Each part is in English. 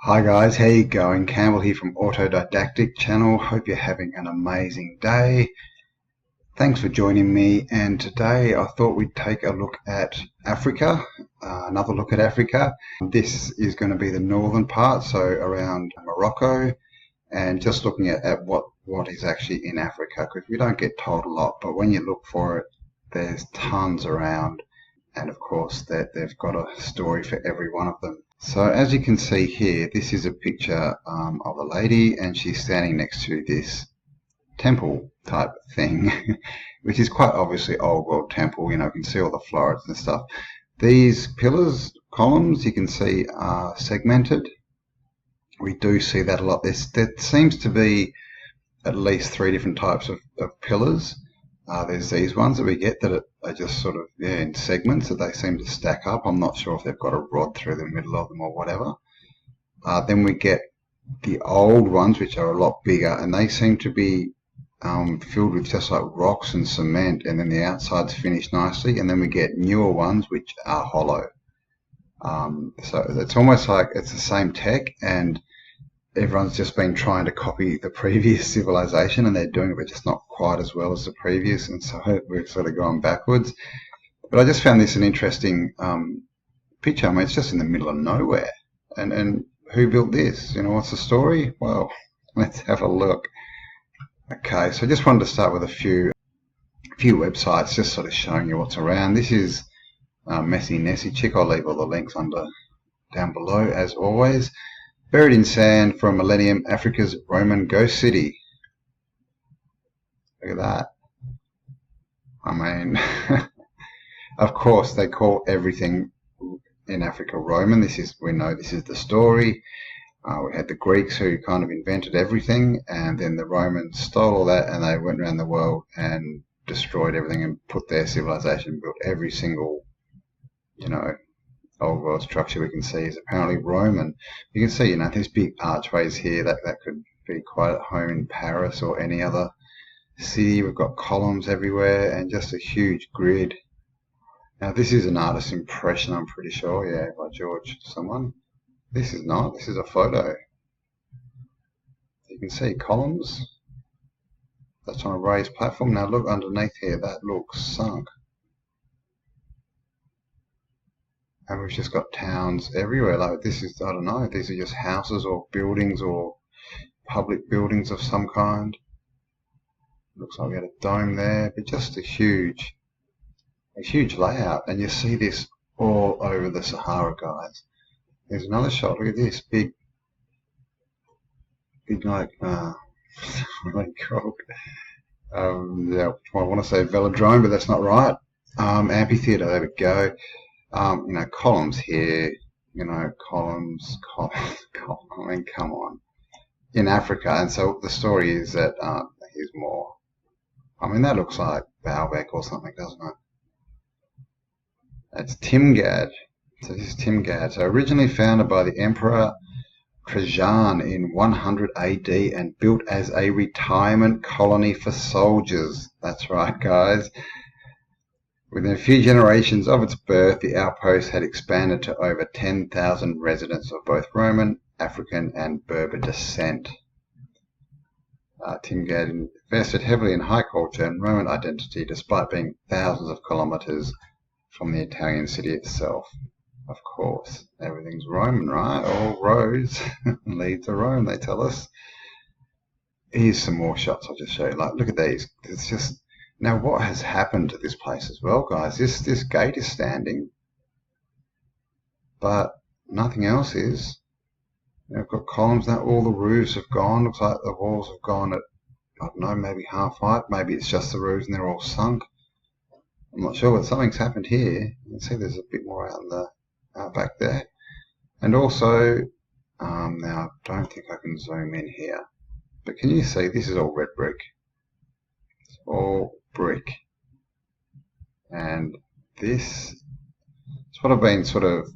Hi guys, how you going? Campbell here from Autodidactic channel. Hope you're having an amazing day. Thanks for joining me, and today I thought we'd take a look at Africa, another look at Africa. This is going to be the northern part, so around Morocco, and just looking at what is actually in Africa, because we don't get told a lot, but when you look for it, there's tons around, and of course they've got a story for every one of them. So as you can see here, this is a picture of a lady, and she's standing next to this temple type thing, which is quite obviously old world temple. You know, you can see all the florets and stuff. These pillars, columns, you can see are segmented. We do see that a lot. There seems to be at least 3 different types of pillars. There's these ones that we get that are just sort of in segments that they seem to stack up. I'm not sure if they've got a rod through the middle of them or whatever. Then we get the old ones, which are a lot bigger, and they seem to be filled with just like rocks and cement, and then the outside's finished nicely. And then we get newer ones which are hollow. So it's almost like it's the same tech, and everyone's just been trying to copy the previous civilization, and they're doing it, but just not quite as well as the previous, and so we've sort of gone backwards. But I just found this an interesting picture. I mean, it's just in the middle of nowhere, and who built this? You know, what's the story? Well, let's have a look. Okay, so I just wanted to start with a few websites, just sort of showing you what's around. This is Messy Nessie Chick. I'll leave all the links down below as always. Buried in sand for a millennium, Africa's Roman ghost city. Look at that. I mean, of course, they call everything in Africa Roman. We know this is the story. We had the Greeks who kind of invented everything, and then the Romans stole all that, and they went around the world and destroyed everything and put their civilization, built every single, old world structure we can see is apparently Roman. You can see, these big archways here that could be quite at home in Paris or any other city. We've got columns everywhere and just a huge grid. Now this is an artist's impression, I'm pretty sure, yeah, by George someone. This is not, this is a photo. You can see columns. That's on a raised platform. Now look underneath here, that looks sunk. And we've just got towns everywhere. Like this is, I don't know, these are just houses or buildings or public buildings of some kind. Looks like we had a dome there, but just a huge layout. And you see this all over the Sahara, guys. There's another shot. Look at this big like really cool. Yeah, I want to say velodrome, but that's not right. Amphitheater. There we go. Columns here, columns. I mean, come on. In Africa, and so the story is that here's more. I mean, that looks like Baalbek or something, doesn't it? That's Timgad. So this is Timgad. So originally founded by the Emperor Trajan in 100 AD and built as a retirement colony for soldiers. That's right, guys. Within a few generations of its birth, the outpost had expanded to over 10,000 residents of both Roman, African, and Berber descent. Timgad invested heavily in high culture and Roman identity, despite being thousands of kilometers from the Italian city itself. Of course, everything's Roman, right? All roads lead to Rome, they tell us. Here's some more shots I'll just show you. Like, look at these. It's just... Now, what has happened to this place as well, guys? This gate is standing, but nothing else is. We've got columns now. All the roofs have gone. Looks like the walls have gone at, I don't know, maybe half height. Maybe it's just the roofs and they're all sunk. I'm not sure, but something's happened here. You can see there's a bit more out in the back there. And also, now I don't think I can zoom in here, but can you see this is all red brick? It's all brick, and this is what I've been sort of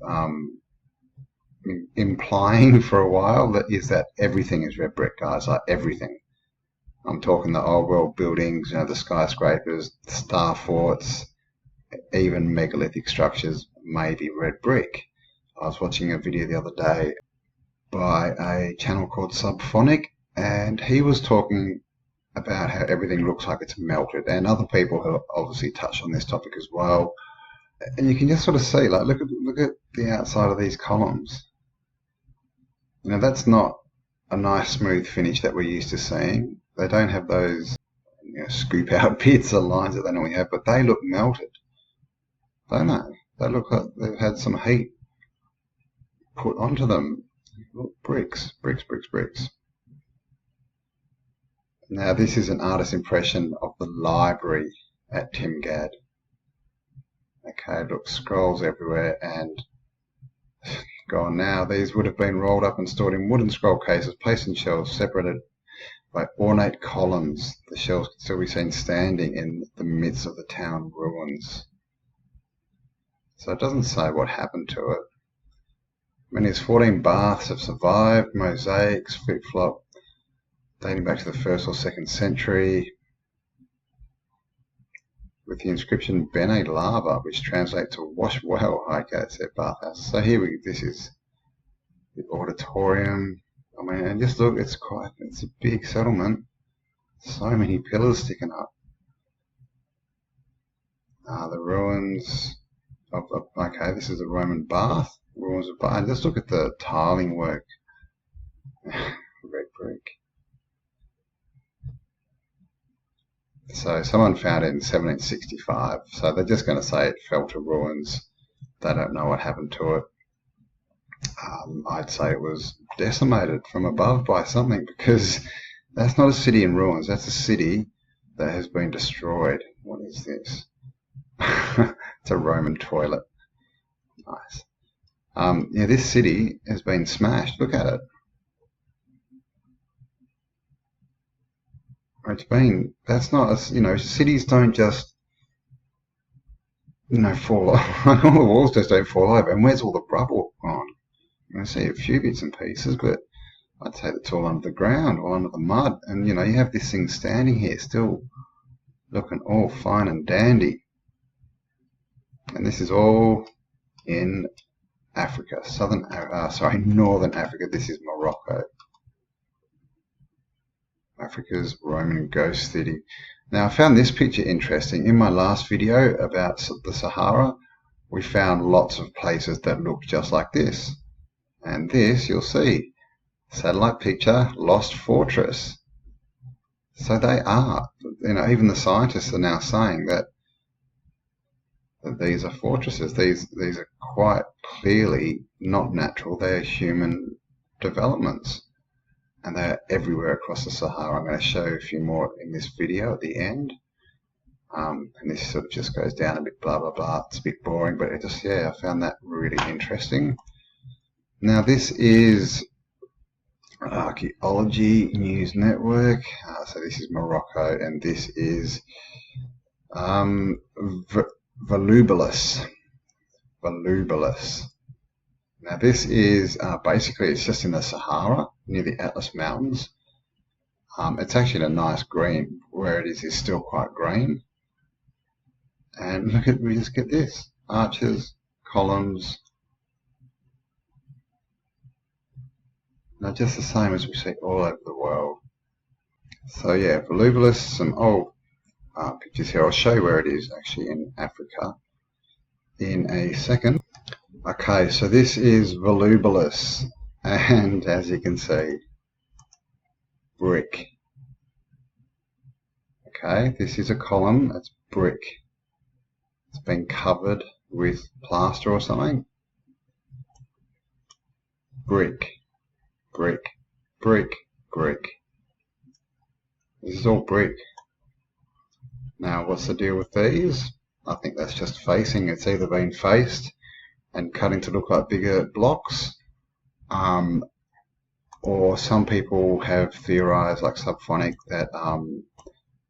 implying for a while, that everything is red brick, guys. Like everything. I'm talking the old world buildings, the skyscrapers, the star forts, even megalithic structures may be red brick. I was watching a video the other day by a channel called Subphonic, and he was talking about how everything looks like it's melted, and other people have obviously touched on this topic as well. And you can just sort of see, like, look at the outside of these columns. You know, that's not a nice smooth finish that we're used to seeing. They don't have those, you know, scoop out bits or lines that they normally have, but they look melted, don't they? They look like they've had some heat put onto them. Look, bricks, bricks, bricks, bricks. Now this is an artist's impression of the library at Timgad. Okay, look, scrolls everywhere, and go on now. These would have been rolled up and stored in wooden scroll cases, placed in shelves, separated by ornate columns. The shelves can still be seen standing in the midst of the town ruins. So it doesn't say what happened to it. I mean, 14 baths have survived, mosaics, flip-flop, dating back to the 1st or 2nd century, with the inscription Bene Lava, which translates to wash well. Okay, it's their bathhouse. So here this is the auditorium. I mean, and just look, it's a big settlement. So many pillars sticking up. The ruins of okay, this is a Roman bath. Ruins of bath. Just look at the tiling work. Red brick. So someone found it in 1765. So they're just going to say it fell to ruins. They don't know what happened to it. I'd say it was decimated from above by something, because that's not a city in ruins. That's a city that has been destroyed. What is this? It's a Roman toilet. Nice. Yeah, this city has been smashed. Look at it. That's not, you know, cities don't just, you know, fall off. All the walls just don't fall over. And where's all the rubble gone? I see a few bits and pieces, but I'd say it's all under the ground, all under the mud. And, you know, you have this thing standing here still looking all fine and dandy. And this is all in Africa, Northern Africa. This is Morocco. Africa's Roman ghost city. Now, I found this picture interesting. In my last video about the Sahara, we found lots of places that look just like this. And this, you'll see, satellite picture, lost fortress. So they are, you know, even the scientists are now saying that these are fortresses. These are quite clearly not natural. They're human developments. And they're everywhere across the Sahara. I'm going to show you a few more in this video at the end. And this sort of just goes down a bit, blah, blah, blah. It's a bit boring, but it just, yeah, I found that really interesting. Now, this is Archaeology News Network. So this is Morocco, and this is Volubilis. Now this is basically, it's just in the Sahara near the Atlas Mountains. It's actually a nice green. Where it is still quite green. And look at, we just get this. Arches, columns. Now just the same as we see all over the world. So yeah, Volubilis, some old pictures here. I'll show you where it is actually in Africa in a second. Okay, so this is Volubilis, and as you can see, brick. Okay, this is a column, that's brick. It's been covered with plaster or something. Brick, brick, brick, brick. This is all brick. Now, what's the deal with these? I think that's just facing. It's either been faced and cut into look like bigger blocks, or some people have theorized, like Subphonic, that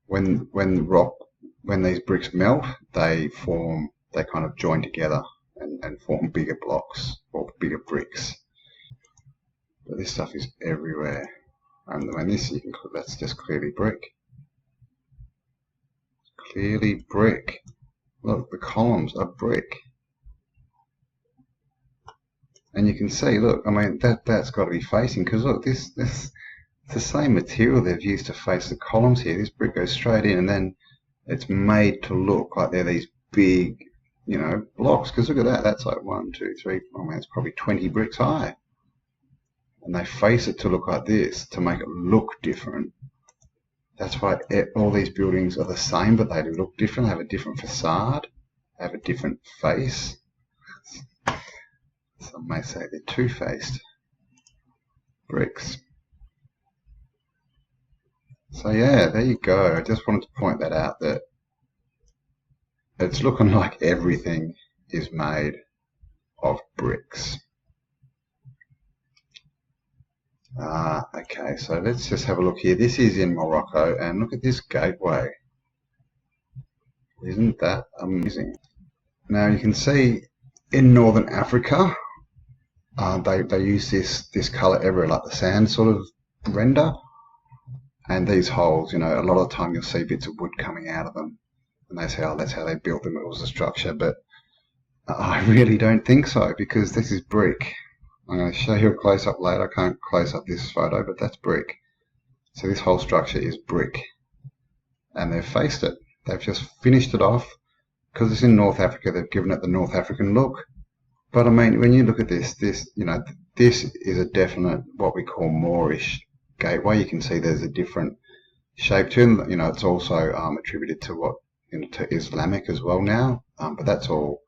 when these bricks melt, they kind of join together and form bigger blocks or bigger bricks. But this stuff is everywhere, and when that's just clearly brick. Clearly brick. Look, the columns are brick. And you can see, look, I mean, that's got to be facing, because look, this it's the same material they've used to face the columns here. This brick goes straight in, and then it's made to look like they're these big, you know, blocks. Because look at that, that's like 1, 2, 3, I mean, it's probably 20 bricks high. And they face it to look like this to make it look different. That's why all these buildings are the same, but they look different. They have a different facade, they have a different face. Some may say they're two-faced bricks. So yeah, there you go. I just wanted to point that out, that it's looking like everything is made of bricks. Okay, so let's just have a look here. This is in Morocco, and look at this gateway. Isn't that amazing? Now you can see in Northern Africa, they use this colour everywhere, like the sand sort of render. And these holes, you know, a lot of the time you'll see bits of wood coming out of them. And they say, oh, that's how they built them, it was a structure. But I really don't think so, because this is brick. I'm going to show you a close-up later. I can't close up this photo, but that's brick. So this whole structure is brick. And they've faced it. They've just finished it off. Because it's in North Africa, they've given it the North African look. But I mean, when you look at this, you know, this is a definite, what we call Moorish gateway. You can see there's a different shape to it. You know, it's also attributed to what, you know, to Islamic as well now. But that's all.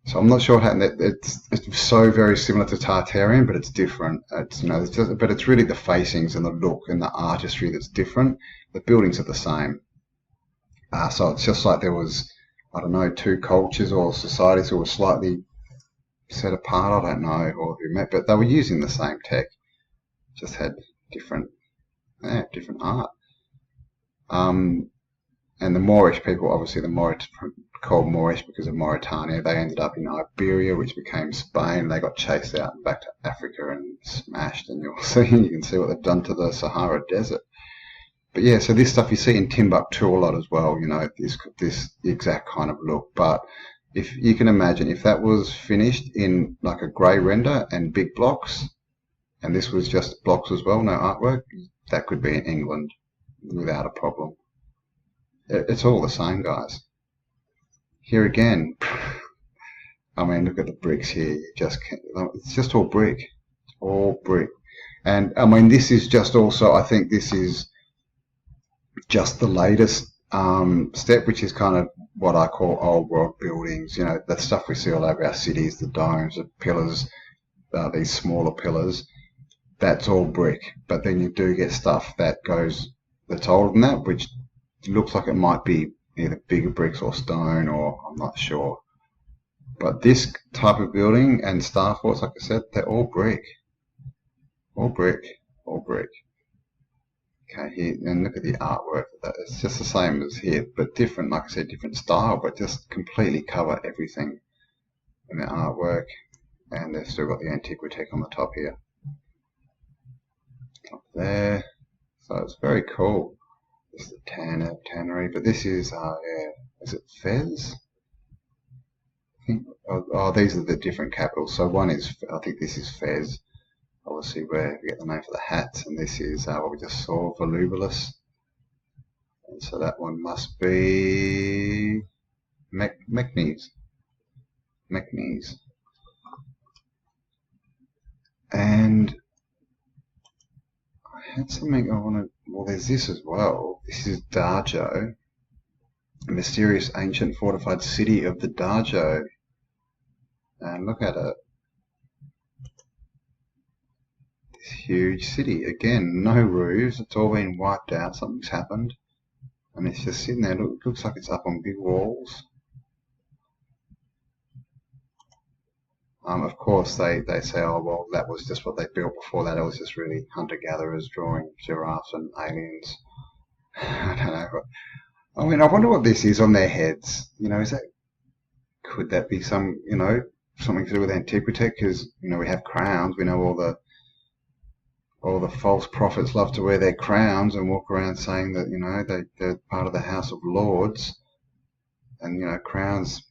So I'm not sure what happened. It's so very similar to Tartarian, but it's different. It's, you know, it's just, but it's really the facings and the look and the artistry that's different. The buildings are the same. So it's just like there was, I don't know, two cultures or societies who were slightly set apart. I don't know, or who met, but they were using the same tech. Just had different art. And the Moorish people, obviously called Moorish because of Mauritania, they ended up in Iberia, which became Spain. They got chased out and back to Africa and smashed, and you can see what they've done to the Sahara Desert. But yeah, so this stuff you see in Timbuktu a lot as well, you know, this exact kind of look. But if you can imagine, if that was finished in like a grey render and big blocks, and this was just blocks as well, no artwork, that could be in England without a problem. It's all the same, guys. Here again, I mean, look at the bricks here. It's just all brick. It's all brick. And I mean, this is just also, I think this is just the latest step, which is kind of what I call old world buildings. You know, the stuff we see all over our cities, the domes, the pillars, these smaller pillars. That's all brick. But then you do get stuff that's older than that, which looks like it might be either bigger bricks or stone, or I'm not sure. But this type of building and star forts, like I said, they're all brick. All brick. All brick. Okay, here, and look at the artwork. It's just the same as here, but different, like I said, different style, but just completely cover everything in the artwork. And they've still got the Antiquitech on the top here. Up there. So it's very cool. This is the tannery, but this is, is it Fez? I think, these are the different capitals. So one is, I think this is Fez, obviously where we get the name for the hats, and this is what we just saw, Volubilis. And so that one must be Meknes. And I had something I want to, well, there's this as well. This is Darjo, a mysterious ancient fortified city of the Darjo. And look at it. This huge city. Again, no roofs. It's all been wiped out. Something's happened. And it's just sitting there. Look, it looks like it's up on big walls. Of course, they say, oh, well, that was just what they built before that. It was just really hunter-gatherers drawing giraffes and aliens. I don't know. I mean, I wonder what this is on their heads. You know, could that be some, you know, something to do with Antiquitech? Because, you know, we have crowns. We know all the false prophets love to wear their crowns and walk around saying that, you know, they're part of the House of Lords. And, you know, crowns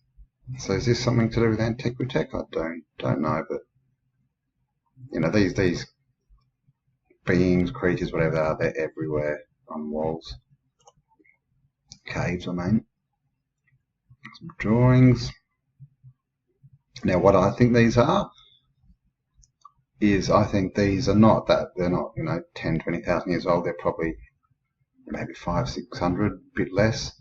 So is this something to do with Antiquitech? I don't know, but you know, these beings, creatures, whatever they are, they're everywhere on walls. Caves, I mean. Some drawings. Now, what I think these are is, I think these are not that, they're not, you know, 10, 20,000 years old. They're probably maybe 500, 600, a bit less.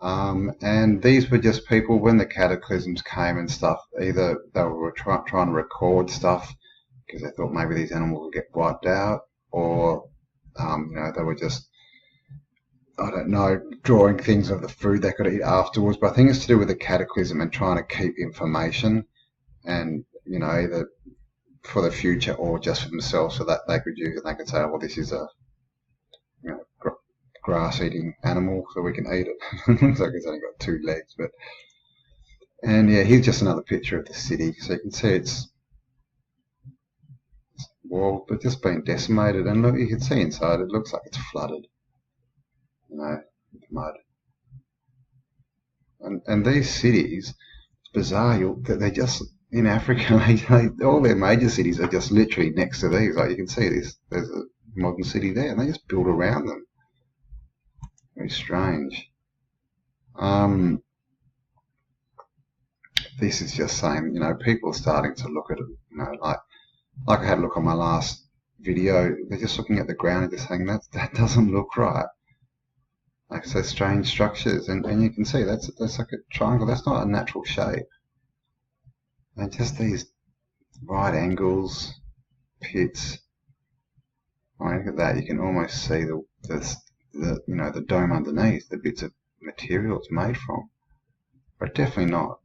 And these were just people, when the cataclysms came and stuff, either they were trying to record stuff because they thought maybe these animals would get wiped out, or you know, they were just, I don't know, drawing things of the food they could eat afterwards. But I think it's to do with the cataclysm and trying to keep information, and you know, either for the future or just for themselves, so that they could use it. They could say, oh, well, this is a, you know, grass-eating animal, so we can eat it. Looks like it's only got 2 legs, but. And yeah, here's just another picture of the city. So you can see it's wall, but just been decimated. And look, you can see inside, it looks like it's flooded, you know, with mud. And these cities, it's bizarre, they're just, in Africa, all their major cities are just literally next to these. Like you can see this, there's a modern city there, and they just build around them. Very strange. This is just saying, you know, people are starting to look at it, you know, like I had a look on my last video, they're just looking at the ground and just saying that doesn't look right. Like, so strange structures, and you can see that's like a triangle. That's not a natural shape. And just these right angles, pits. I mean, look at that. You can almost see the you know, the dome underneath, the bits of material it's made from, but definitely not,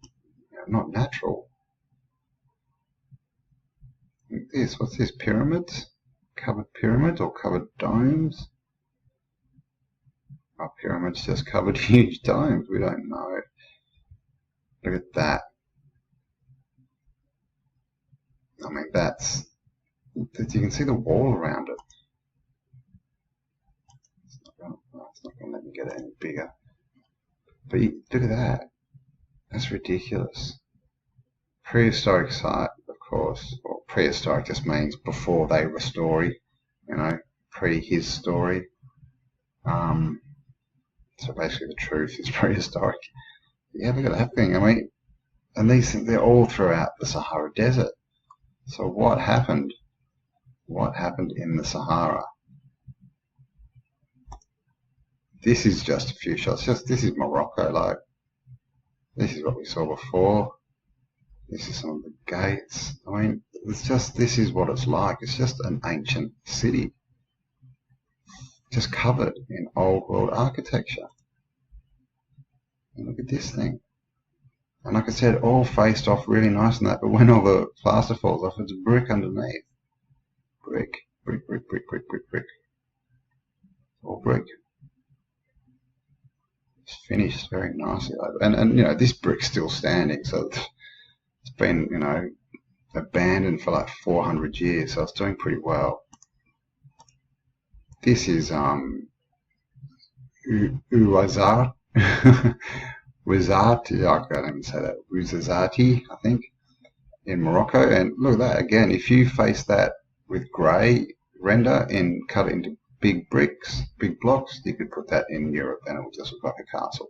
you know, not natural. What's this? Pyramids? Covered pyramids or covered domes? Are pyramids just covered huge domes? We don't know. Look at that. I mean, you can see the wall around it. It's not going to let me get it any bigger. But look at that. That's ridiculous. Prehistoric site, of course. Well, prehistoric just means before they were story, you know, his story. So basically the truth is prehistoric. Yeah, look at that thing. I mean, and these things, they're all throughout the Sahara Desert. So what happened? What happened in the Sahara? This is just a few shots. This is Morocco. Like, this is what we saw before. This is some of the gates. I mean, this is what it's like. It's just an ancient city, just covered in old world architecture. And look at this thing. And like I said, all faced off really nice and that, but when all the plaster falls off, it's brick underneath. Brick, brick, brick, brick, brick, brick, brick. All brick. It's finished very nicely. And you know, this brick's still standing, so it's been, you know, abandoned for like 400 years, so it's doing pretty well. This is Uwazat. Wizati, I can't even say that, Wizazati, I think, in Morocco. And look at that, again, if you face that with grey render and cut it into big bricks, big blocks, you could put that in Europe and it will just look like a castle.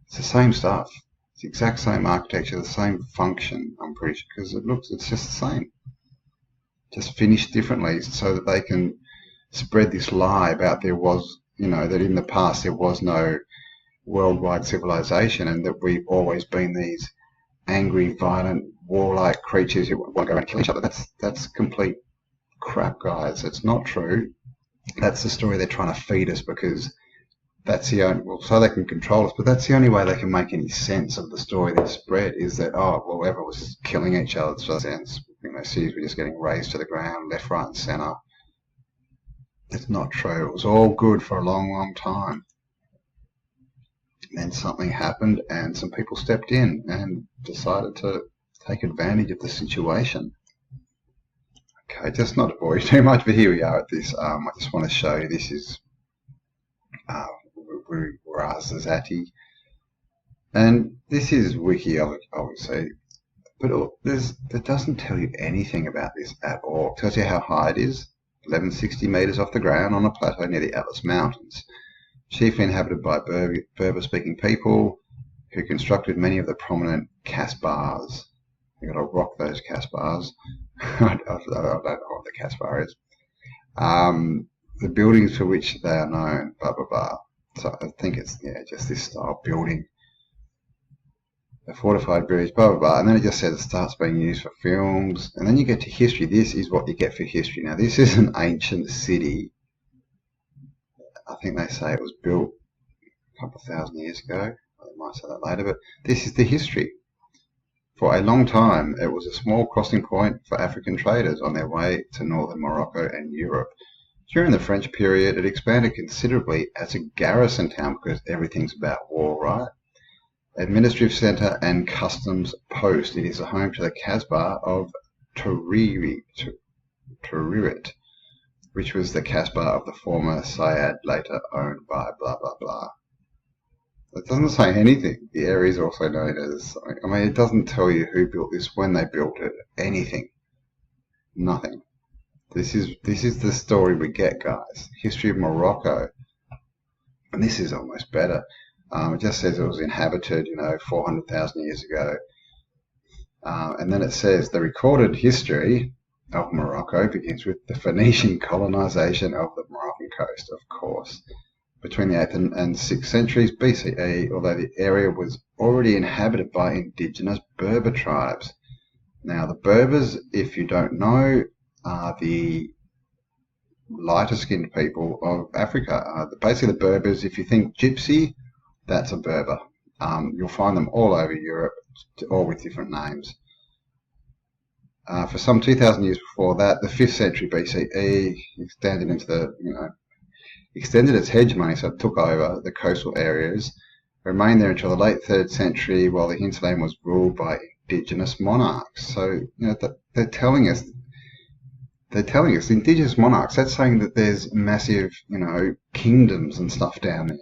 It's the same stuff. It's the exact same architecture, the same function, I'm pretty sure, because it's just the same. Just finished differently so that they can spread this lie about there was, you know, that in the past there was no worldwide civilization and that we've always been these angry, violent, warlike creatures who want to go around and kill each other. That's complete crap, guys. It's not true. That's the story they're trying to feed us because that's the only, well, so they can control us, but that's the only way they can make any sense of the story they spread is that, oh, well, everyone was killing each other. So sense, you know, cities were just getting razed to the ground, left, right, and centre. It's not true. It was all good for a long, long time. Then something happened and some people stepped in and decided to take advantage of the situation. Okay, just not to bore you too much, but here we are at this. I just want to show you, this is Wizazati. And this is wiki, obviously, but it doesn't tell you anything about this at all. It tells you how high it is, 1160 meters off the ground on a plateau near the Atlas Mountains, chiefly inhabited by Berber-speaking people who constructed many of the prominent Casbahs. You've got to rock those Casbahs. I don't know what the Casbah is. The buildings for which they are known, blah, blah, blah. So I think it's, just this style building. The fortified bridge, blah, blah, blah. And then it just says it starts being used for films. And then you get to history. This is what you get for history. Now, this is an ancient city. I think they say it was built a couple of thousand years ago. I might say that later, but this is the history. For a long time, it was a small crossing point for African traders on their way to northern Morocco and Europe. During the French period, it expanded considerably as a garrison town because everything's about war, right? Administrative centre and customs post. It is the home to the Casbah of Taririt, which was the Casbah of the former Sayed, later owned by blah, blah, blah. It doesn't say anything. The area is also known as, I mean, it doesn't tell you who built this, when they built it, anything. Nothing. This is the story we get, guys. History of Morocco. And this is almost better. It just says it was inhabited, 400,000 years ago. And then it says the recorded history of Morocco begins with the Phoenician colonization of the Moroccan coast, of course, between the 8th and 6th centuries BCE, although the area was already inhabited by indigenous Berber tribes. Now, the Berbers, if you don't know, are the lighter-skinned people of Africa. Basically, the Berbers, if you think gypsy, that's a Berber. You'll find them all over Europe, all with different names. For some 2,000 years before that, the 5th century BCE extended its hegemony, so it took over the coastal areas, remained there until the late 3rd century, while the hinterland was ruled by indigenous monarchs. So, they're telling us indigenous monarchs. That's saying that there's massive, kingdoms and stuff down there.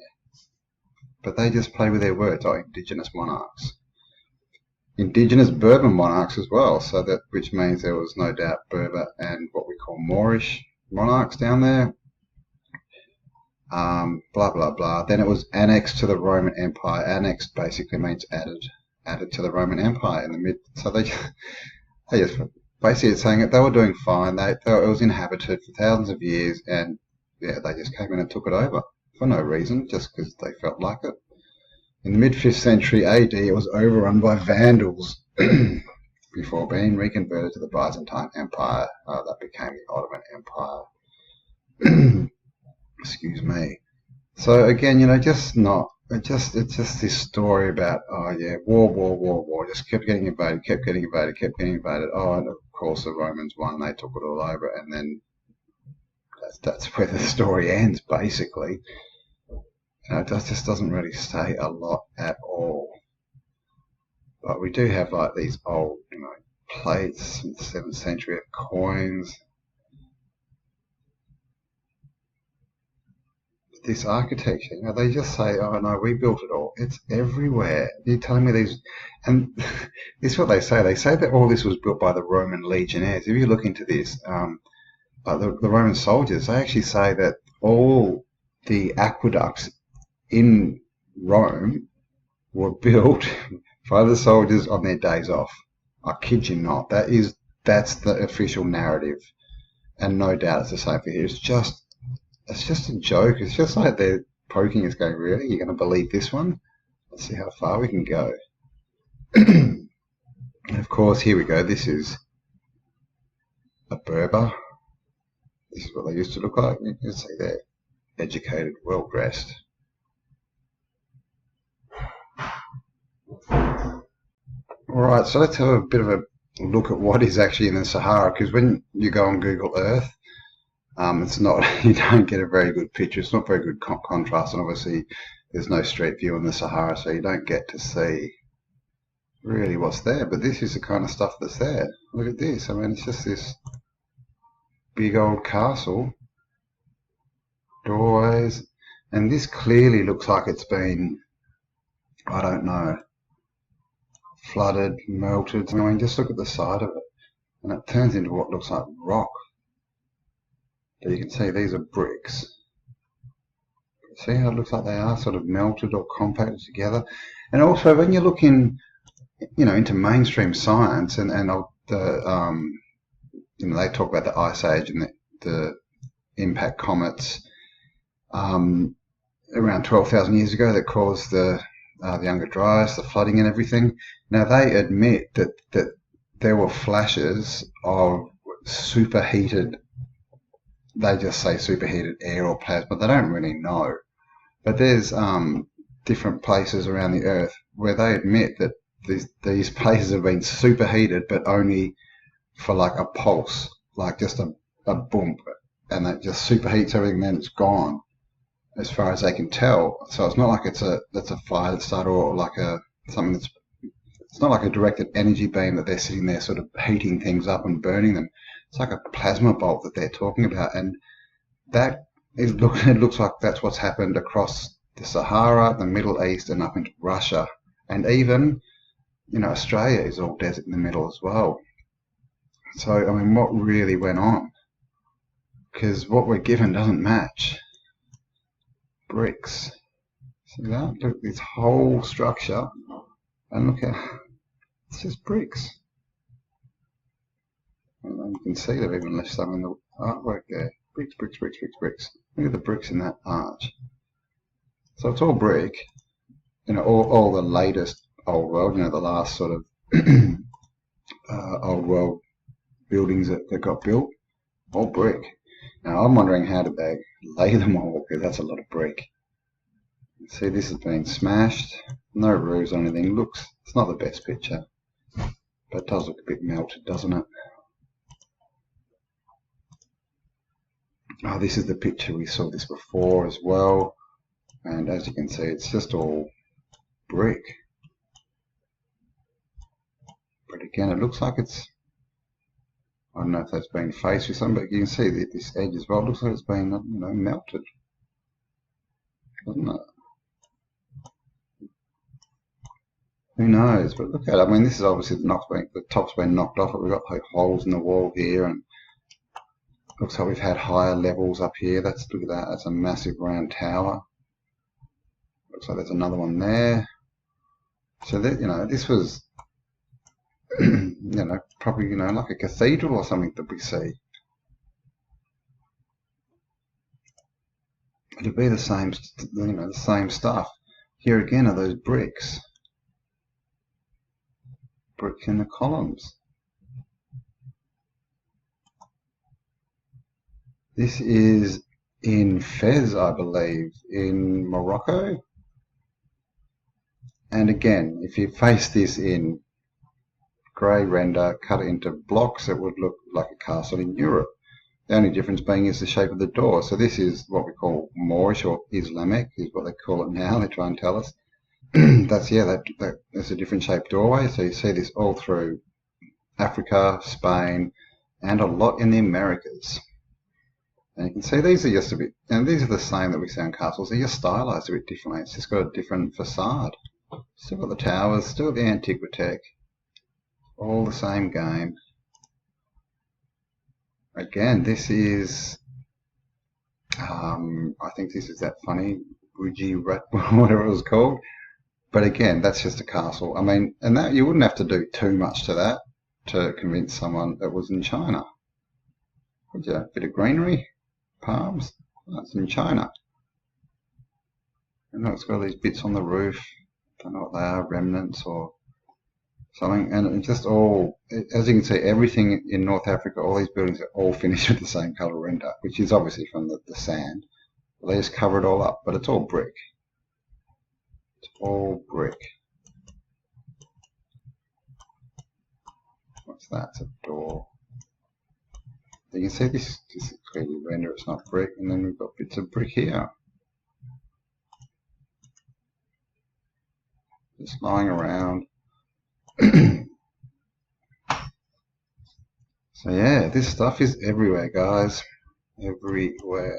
But they just play with their words, indigenous monarchs. Indigenous Berber monarchs as well, which means there was no doubt Berber and what we call Moorish monarchs down there. Blah, blah, blah. Then it was annexed to the Roman Empire. Annexed basically means added to the Roman Empire in the mid. So they just basically it's saying that they were doing fine. It was inhabited for thousands of years, and they just came in and took it over for no reason, just because they felt like it. In the mid-5th century AD, it was overrun by Vandals before being reconverted to the Byzantine Empire. That became the Ottoman Empire. Excuse me. So again, it's just this story about, war, just kept getting invaded. Oh, and of course the Romans won, they took it all over, and then that's where the story ends, basically. It just doesn't really say a lot at all. But we do have like these old, plates from the 7th century of coins. This architecture, they just say, oh no, we built it all. It's everywhere. You're telling me these, and this is what they say. They say that all this was built by the Roman legionnaires. If you look into this, the Roman soldiers, they actually say that all the aqueducts in Rome were built by the soldiers on their days off. I kid you not. That's the official narrative, and no doubt it's the same for here. It's just a joke. It's just like they're poking us, going, really? You're going to believe this one? Let's see how far we can go. And of course, here we go. This is a Berber. This is what they used to look like. You can see they're educated, well dressed. Alright, so let's have a bit of a look at what is actually in the Sahara, because when you go on Google Earth, it's not, you don't get a very good picture. It's not very good contrast, and obviously there's no street view in the Sahara, so you don't get to see really what's there. But this is the kind of stuff that's there. Look at this. I mean, it's just this big old castle, doorways, and this clearly looks like it's been I don't know, flooded, melted. I mean, just look at the side of it, and it turns into what looks like rock. But you can see these are bricks. See how it looks like they are sort of melted or compacted together. And also, when you look in, into mainstream science, and they talk about the Ice Age and the impact comets around 12,000 years ago that caused the Younger Dryas, the flooding and everything. Now they admit that there were flashes of superheated, they just say superheated air or plasma, they don't really know. But there's different places around the Earth where they admit that these places have been superheated, but only for like a pulse, like just a bump, and that just superheats everything, then it's gone, as far as they can tell. So it's not like that's a fire that started, or like something that's, it's not like a directed energy beam that they're sitting there sort of heating things up and burning them. It's like a plasma bolt that they're talking about, and it looks like that's what's happened across the Sahara, the Middle East, and up into Russia, and even Australia is all desert in the middle as well. So I mean, what really went on? Because what we're given doesn't match. Bricks. See that? Look at this whole structure, and look at it's just bricks. And you can see they've even left some in the artwork there. Bricks, bricks, bricks, bricks, bricks. Look at the bricks in that arch. So it's all brick. All the latest old world, the last sort of old world buildings that got built, all brick. Now I'm wondering, how did they lay them all? Because that's a lot of brick. See, this has been smashed. No roofs or anything. It's not the best picture, but it does look a bit melted, doesn't it? Oh, this is the picture. We saw this before as well. And as you can see, it's just all brick. But again, it looks like it's, I don't know if that's been faced with something, but you can see that this edge as well. It looks like it's been, melted, doesn't it? Who knows? But look at it. I mean, this is obviously the top's been knocked off. We've got like holes in the wall here, and looks like we've had higher levels up here. Look at that. That's a massive round tower. Looks like there's another one there. So that, this was, probably, like a cathedral or something that we see. It'd be the same, the same stuff. Here again are those bricks. Bricks in the columns. This is in Fez, I believe, in Morocco. And again, if you face this in grey render, cut it into blocks, it would look like a castle in Europe. The only difference being is the shape of the door. So this is what we call Moorish or Islamic, is what they call it now. They try and tell us. That's a different shaped doorway. So you see this all through Africa, Spain, and a lot in the Americas. And you can see these are just a bit, and these are the same that we see on castles. They're just stylized a bit differently. It's just got a different facade. Still got the towers, still the Antiquitech. All the same game. Again, this is, I think this is that funny Ouija rat, whatever it was called. But again, that's just a castle. I mean, and that you wouldn't have to do too much to that to convince someone that was in China. Would you? A bit of greenery, palms. That's in China. And it's got all these bits on the roof. Don't know what they are, remnants or something. And it's just all, as you can see, everything in North Africa, all these buildings are all finished with the same colour render, which is obviously from the sand. They just cover it all up, but it's all brick. It's all brick. What's that? It's a door. You can see this is clearly render, it's not brick, and then we've got bits of brick here. Just lying around. So yeah, this stuff is everywhere, guys. Everywhere.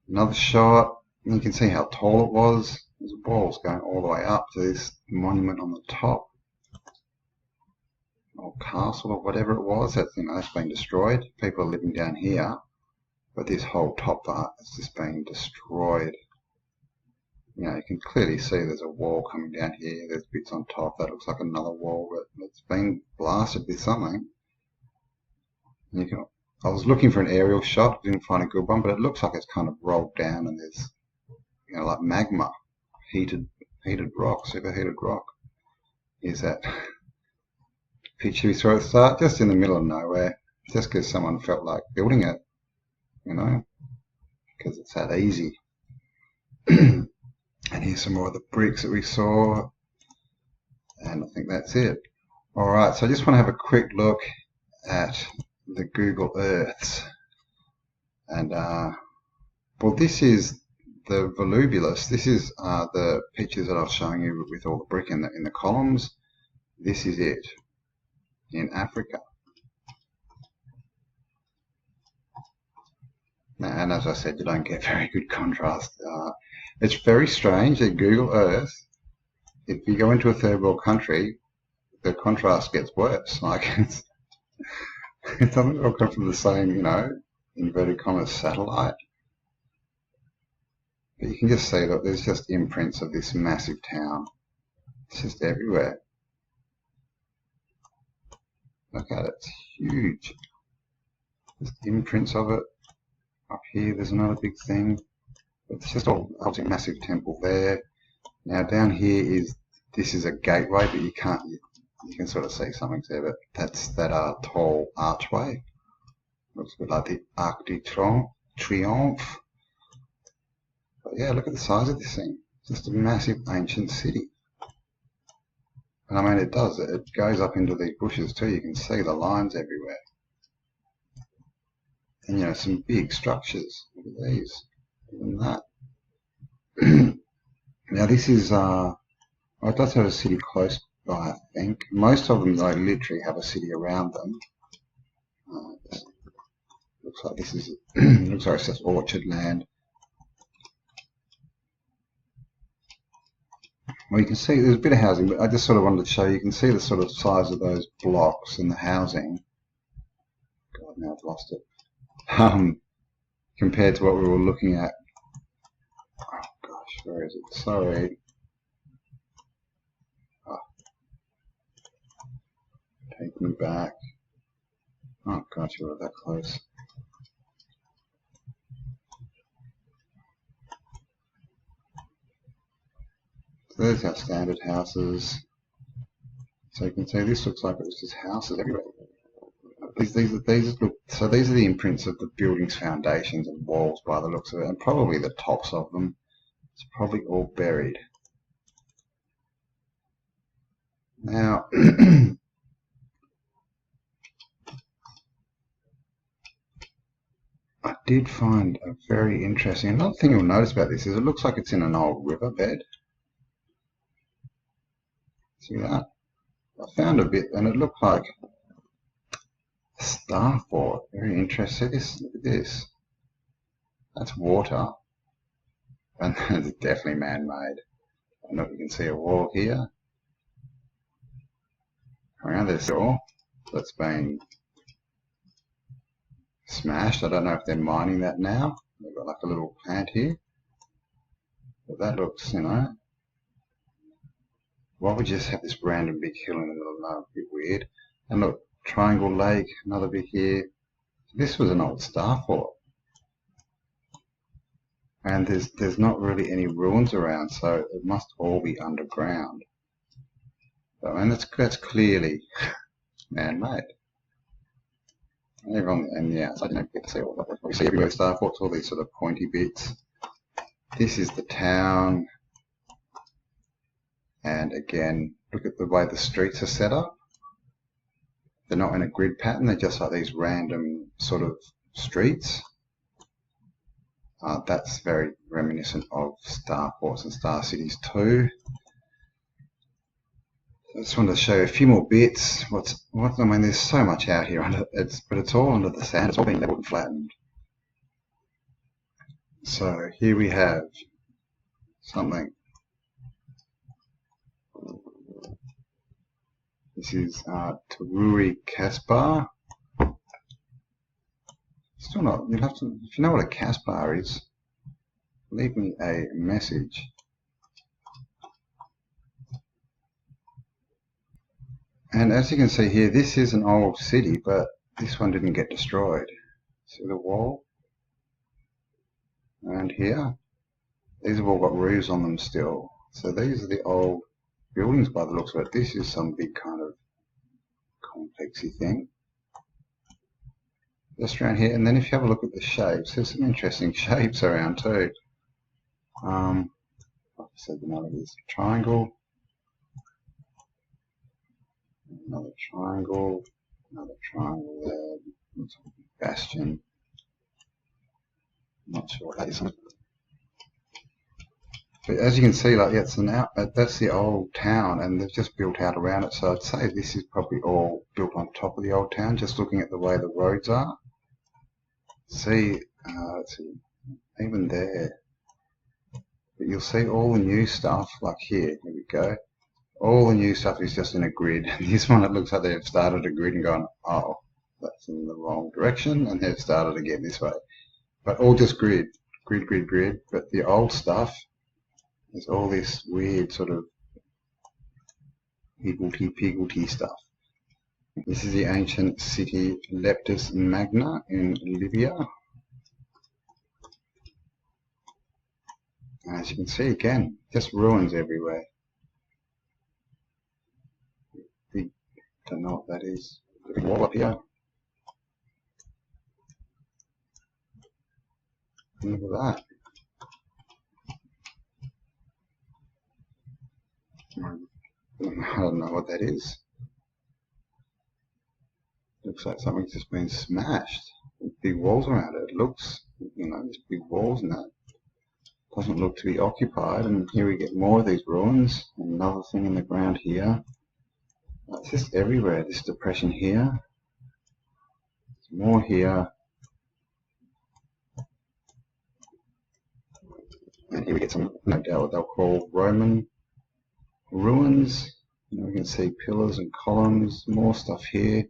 Another shot. You can see how tall it was. There's walls going all the way up to this monument on the top, or castle or whatever it was. That's, that's been destroyed. People are living down here, but this whole top part is just being destroyed. You can clearly see there's a wall coming down here. There's bits on top. That looks like another wall, but it's been blasted with something. I was looking for an aerial shot, didn't find a good one, but it looks like it's kind of rolled down and there's, like magma, heated rock, superheated rock. Here's that picture we saw at the start, just in the middle of nowhere, just because someone felt like building it, because it's that easy. And here's some more of the bricks that we saw, and I think that's it. Alright, so I just want to have a quick look at the Google Earths. And, well, this is the volubulus. This is the pictures that I was showing you with all the brick in the columns. This is it in Africa. And as I said, you don't get very good contrast. It's very strange that Google Earth, if you go into a third world country, the contrast gets worse. Like it doesn't all come from the same, inverted commas satellite. But you can just see that there's just imprints of this massive town. It's just everywhere. Look at it, it's huge. Just imprints of it. Up here, there's another big thing. It's just all obviously a massive temple there. Now down here this is a gateway, but you can sort of see something there, but that's that tall archway. Looks a bit like the Arc de Triomphe. But yeah, look at the size of this thing. Just a massive ancient city. And I mean, it goes up into these bushes too. You can see the lines everywhere. And some big structures. Look at these. Even that. Now this is, it does have a city close by, I think. Most of them, literally have a city around them. Looks like this is, looks like it's just orchard land. Well, you can see there's a bit of housing, but I just sort of wanted to show you can see the sort of size of those blocks and the housing. God, now I've lost it. Compared to what we were looking at. Oh gosh, where is it? Sorry. Oh. Take me back. Oh gosh, you were that close. So there's our standard houses. So you can see this looks like it was just houses everywhere. So these are the imprints of the building's foundations and walls by the looks of it, and probably the tops of them. It's probably all buried. Now, I did find a very interesting, another thing you'll notice about this is it looks like it's in an old riverbed. See that? I found a bit, and it looked like Starfort. Very interesting. Look at this. That's water. And it's definitely man-made. And look, you can see a wall here. Around this door that's been smashed. I don't know if they're mining that now. They've got like a little plant here. But that looks, why would you just have this random big hill in the middle of nowhere? A bit weird. And look, Triangle Lake, another bit here. This was an old Starfort. And there's not really any ruins around, so it must all be underground. So, and that's clearly man-made. And yeah, so I didn't get to see all that. We see everywhere Starforts, all these sort of pointy bits. This is the town. And again, look at the way the streets are set up. They're not in a grid pattern, they're just like these random sort of streets. That's very reminiscent of Starforts and Star Cities too. I just wanted to show you a few more bits. I mean, there's so much out here but it's all under the sand. It's all been leveled and flattened. So here we have something This is Tartary Casbah. Still not, you'll have to, if you know what a Casbah is, leave me a message. And as you can see here, this is an old city, but this one didn't get destroyed. See the wall? And here, these have all got roofs on them still. So these are the old buildings by the looks of it. This is some big kind of complexy thing. Just around here, and then if you have a look at the shapes, there's some interesting shapes around too. Like I said, another is triangle, another triangle there, looks like a bastion. I'm not sure what that is. But as you can see, like, yeah, that's the old town, and they've just built out around it. So I'd say this is probably all built on top of the old town, just looking at the way the roads are. See, even there. But you'll see all the new stuff, like here we go. All the new stuff is just in a grid. This one, it looks like they've started a grid and gone, oh, that's in the wrong direction, and they've started again this way. But all just grid. But the old stuff, there's all this weird sort of higgledy-piggledy stuff. This is the ancient city Leptis Magna in Libya. And as you can see again, just ruins everywhere. Big, don't know what that is. Big wall up here. Look at that. I don't know what that is. Looks like something's just been smashed. Big walls around it. It looks, there's big walls and that. Doesn't look to be occupied. And here we get more of these ruins. Another thing in the ground here. It's just everywhere. This depression here. There's more here. And here we get some, no doubt what they'll call Roman ruins. We can see pillars and columns, more stuff here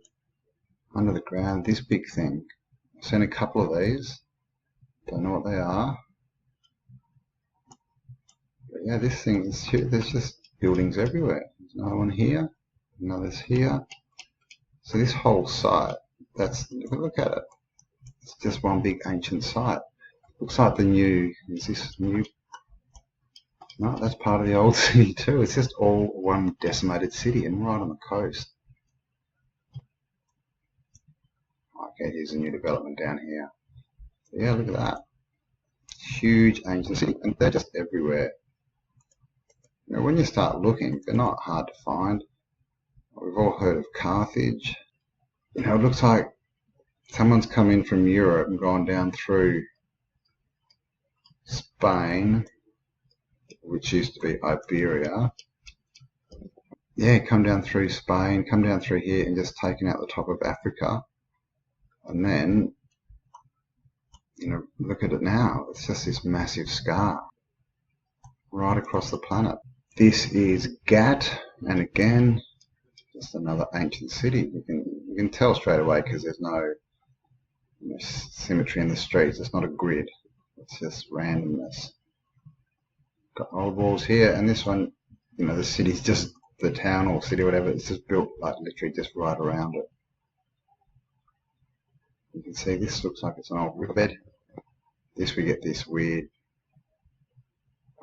under the ground. This big thing, I've seen a couple of these, don't know what they are, but yeah, this thing is huge. There's just buildings everywhere. There's another one here, another's here. So this whole site, look at it, it's just one big ancient site. Looks like is this new? No, that's part of the old city too. It's just all one decimated city and right on the coast. Okay, here's a new development down here. So yeah, look at that. Huge ancient city, and they're just everywhere. When you start looking, they're not hard to find. We've all heard of Carthage. It looks like someone's come in from Europe and gone down through Spain, which used to be Iberia. Yeah, come down through Spain, come down through here and just taken out the top of Africa. And then, look at it now. It's just this massive scar right across the planet. This is Gat, and again, just another ancient city. You can tell straight away because there's no symmetry in the streets. It's not a grid. It's just randomness. Got old walls here, and this one, the city's just the town or city or whatever. It's just built like literally just right around it. You can see this looks like it's an old riverbed. We get this weird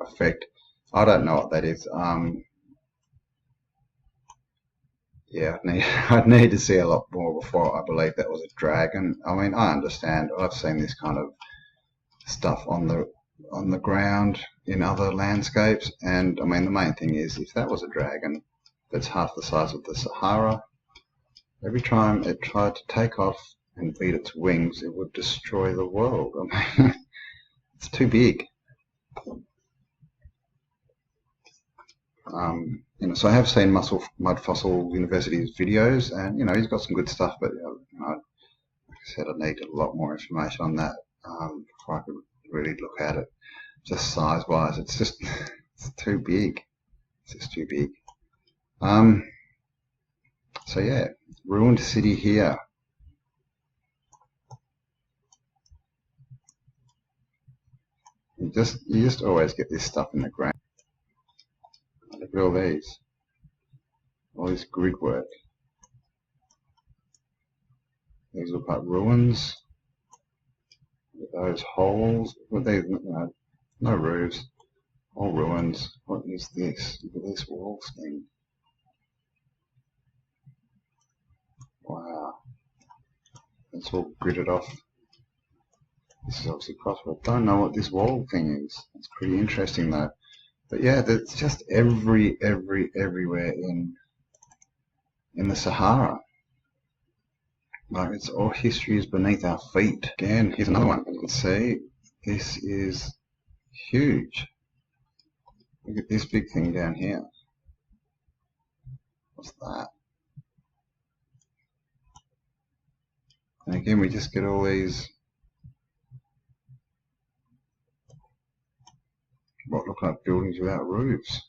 effect. I don't know what that is. Yeah, I'd need to see a lot more before I believe that was a dragon. I mean, I understand. I've seen this kind of stuff on the ground in other landscapes, and I mean the main thing is if that was a dragon that's half the size of the Sahara, every time it tried to take off and beat its wings, it would destroy the world. I mean, it's too big. So I have seen Mud Fossil University's videos, and he's got some good stuff, but like I said, I need a lot more information on that before I could really look at it. Just size-wise, it's too big. It's just too big. So yeah, ruined city here. You just always get this stuff in the ground. Look at all this grid work. These look like ruins. Look at those holes. What these? No roofs. All ruins. What is this? Look at this wall thing. Wow. It's all gridded off. This is obviously possible. I don't know what this wall thing is. It's pretty interesting though. But yeah, there's just everywhere in the Sahara. Like, it's all history is beneath our feet. Again, here's another one. You can see this is huge. Look at this big thing down here. What's that? And again, we just get all these what look like buildings without roofs.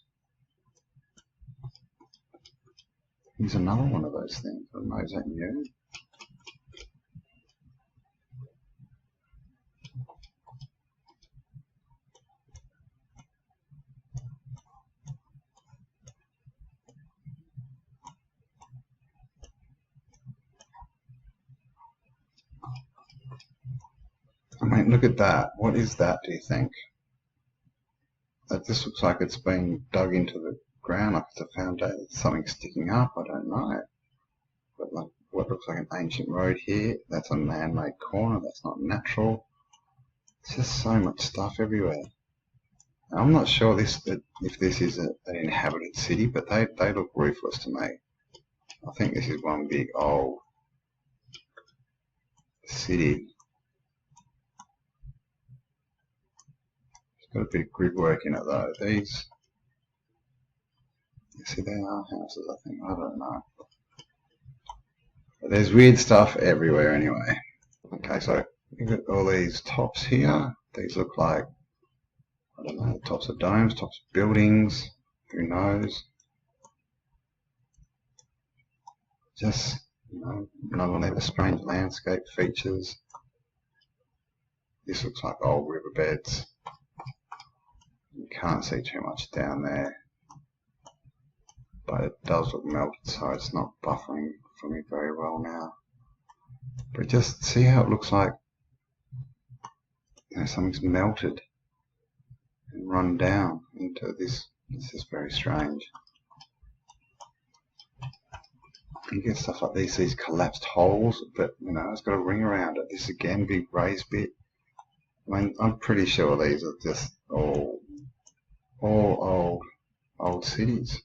Here's another one of those things. I don't know, is that new? I mean, look at that. What is that, do you think? That just looks like it's been dug into the ground, like it's a foundation, something sticking up, I don't know. But like what looks like an ancient road here, that's a man-made corner, that's not natural. It's just so much stuff everywhere. Now, I'm not sure if this is an inhabited city, but they look roofless to me. I think this is one big old city. Got a bit of grid work in it though. These, you see, they are houses, I think. I don't know. But there's weird stuff everywhere anyway. Okay, so you've got all these tops here. These look like, I don't know, tops of domes, tops of buildings. Who knows? Just, you know, another one of the strange landscape features. This looks like old riverbeds. You can't see too much down there, but it does look melted, so it's not buffering for me very well now. But just see how it looks like, you know, something's melted and run down into this. This is very strange. You get stuff like these collapsed holes, but you know, it's got a ring around it. This again, big raised bit. I mean, I'm pretty sure these are just all old cities.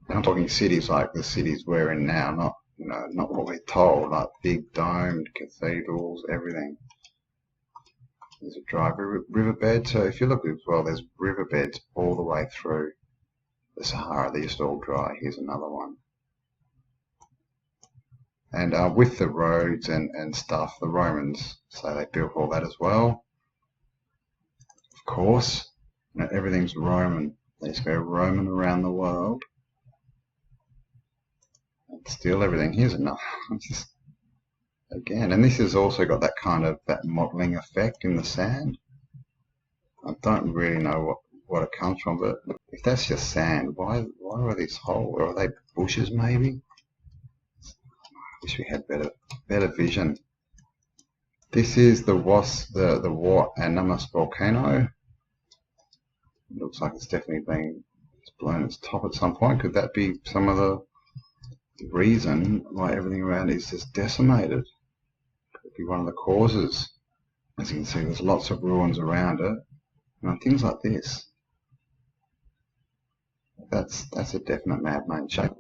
I'm talking cities like the cities we're in now, not, you know, not what we're told, like big domed cathedrals, everything. There's a dry riverbed, so if you look as well, there's riverbeds all the way through the Sahara. They're just all dry. Here's another one. And with the roads and stuff, the Romans say they built all that as well. Of course, you know, everything's Roman. They just go Roman around the world and steal everything. Here's another one, just again, and this has also got that kind of that modelling effect in the sand. I don't really know what it comes from, but if that's just sand, why are these holes? Or are they bushes maybe? I wish we had better vision. This is the Wat Animas volcano. It looks like it's definitely been blown its top at some point. Could that be some of the reason why everything around it is just decimated? Could be one of the causes. As you can see, there's lots of ruins around it. And things like this. That's a definite man-made shape.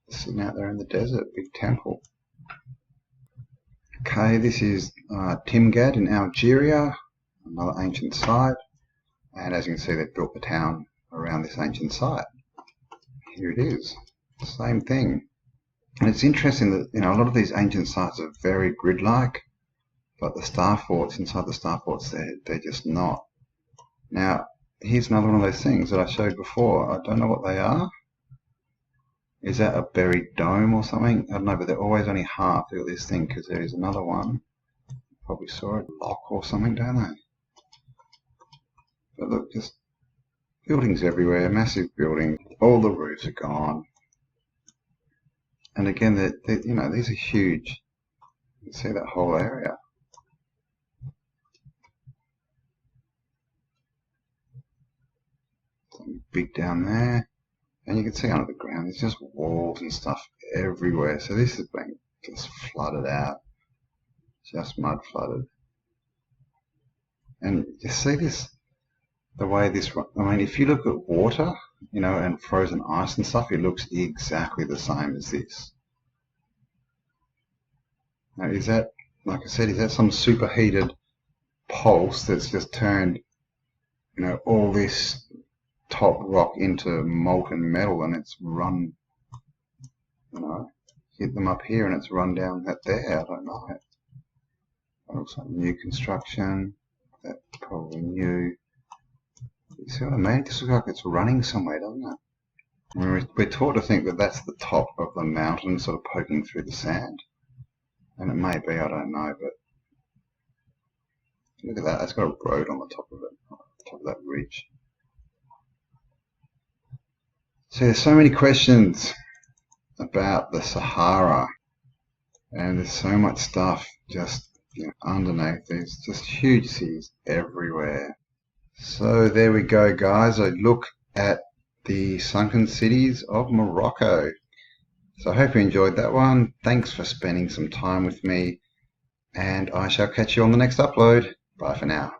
Sitting out there in the desert, big temple. Okay, this is Timgad in Algeria, another ancient site. And as you can see, they've built the town around this ancient site. Here it is, same thing. And it's interesting that, you know, a lot of these ancient sites are very grid-like, but the star forts, inside the star forts, they're just not. Now, here's another one of those things that I showed before. I don't know what they are, Is that a buried dome or something? I don't know, but they're always only half. Look at this thing, because there is another one. Probably saw it, lock or something, don't they? But look, just buildings everywhere, massive building. All the roofs are gone. And again, you know, these are huge. You can see that whole area. Something big down there. And you can see under the ground, there's just walls and stuff everywhere. So this has been just flooded out. Just mud flooded. And you see this, the way this, I mean, if you look at water, you know, and frozen ice and stuff, it looks exactly the same as this. Now, is that, like I said, is that some superheated pulse that's just turned, you know, all this top rock into molten metal, and it's run, you know, hit them up here and it's run down that there? I don't know. That looks like new construction. That's probably new. You see what I mean? It just looks like it's running somewhere, doesn't it? I mean, we're taught to think that that's the top of the mountain sort of poking through the sand. And it may be, I don't know, but look at that. That's got a road on the top of it, on the top of that ridge. So there's so many questions about the Sahara, and there's so much stuff just, you know, underneath. There's just huge cities everywhere. So there we go, guys. A look at the sunken cities of Morocco. So I hope you enjoyed that one. Thanks for spending some time with me, and I shall catch you on the next upload. Bye for now.